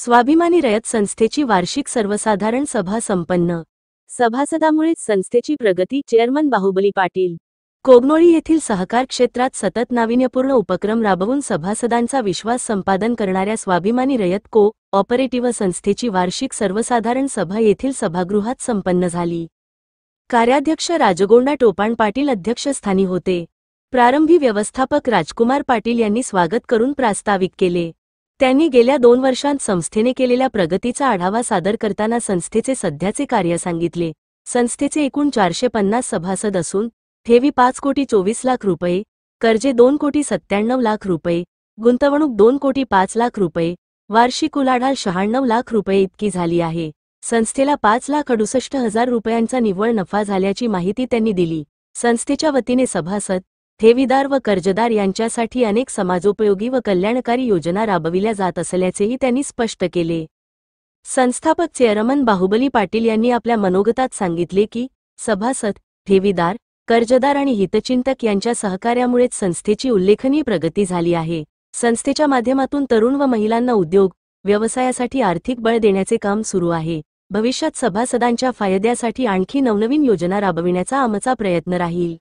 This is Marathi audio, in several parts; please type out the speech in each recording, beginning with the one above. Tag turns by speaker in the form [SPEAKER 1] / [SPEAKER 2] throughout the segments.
[SPEAKER 1] स्वाभिमानी रयत संस्थेची वार्षिक सर्वसाधारण सभा संपन्न। सभासदांमुळेच संस्थेची प्रगती। चेअरमन बाहुबली पाटील। कोगनोळी येथील सहकार क्षेत्रात सतत नाविन्यपूर्ण उपक्रम राबवून सभासदांचा विश्वास संपादन करणाऱ्या स्वाभिमानी रयत को-ऑपरेटिव्ह संस्थेची वार्षिक सर्वसाधारण सभा येथील सभागृहात संपन्न झाली। कार्याध्यक्ष राजगोंडा टोपाण पाटील अध्यक्षस्थानी होते। प्रारंभी व्यवस्थापक राजकुमार पाटील यांनी स्वागत करून प्रास्ताविक केले। त्यांनी गेल्या 2 वर्षांत संस्थेने केलेल्या प्रगतीचा आढावा सादर करताना संस्थेचे सध्याचे कार्य सांगितले। संस्थेचे एकूण 450 सभासद असून ठेवी 5,24,00,000 रुपये, कर्जे 2,97,00,000 रुपये, गुंतवणूक 2,05,00,000 रुपये, वार्षिक उलाढाल 96,00,000 रुपये इतकी झाली आहे। संस्थेला 5,68,000 रुपयांचा निव्वळ नफा झाल्याची माहिती त्यांनी दिली। संस्थेच्या वतीने सभासद, ठेवीदार व कर्जदार यांच्यासाठी अनेक समाजोपयोगी व कल्याणकारी योजना राबविल्या जात असल्याचेही त्यांनी स्पष्ट केले। संस्थापक चेअरमन बाहुबली पाटील यांनी आपल्या मनोगतात सांगितले की सभासद, ठेवीदार, कर्जदार आणि हितचिंतक यांच्या सहकार्यामुळेच संस्थेची उल्लेखनीय प्रगती झाली आहे। संस्थेच्या माध्यमातून तरुण व महिलांना उद्योग, व्यवसायासाठी आर्थिक बळ देण्याचे काम सुरू आहे। भविष्यात सभासदांच्या फायद्यासाठी आणखी नवनवीन योजना राबविण्याचा आमचा प्रयत्न राहील।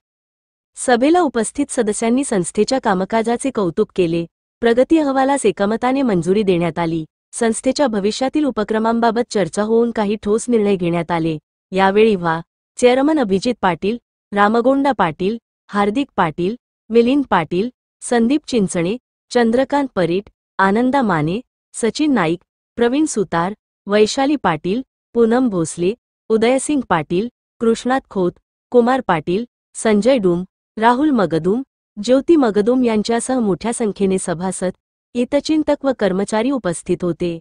[SPEAKER 1] सभेला उपस्थित सदस्यांनी संस्थेच्या कामकाजाचे कौतुक केले। प्रगती अहवालास एकमताने मंजुरी देण्यात आली। संस्थेच्या भविष्यातील उपक्रमांबाबत चर्चा होऊन काही ठोस निर्णय घेण्यात आले। यावेळी चेअरमन अभिजित पाटील, रामगोंडा पाटील, हार्दिक पाटील, मिलिंद पाटील, संदीप चिंचणे, चंद्रकांत परीट, आनंदा माने, सचिन नाईक, प्रवीण सुतार, वैशाली पाटील, पूनम भोसले, उदयसिंग पाटील, कृष्णात खोत, कुमार पाटील, संजय डूम, राहुल मगदूम, ज्योती मगदूम यांच्यासह मोठ्या संख्येने सभासद, हितचिंतक व कर्मचारी उपस्थित होते।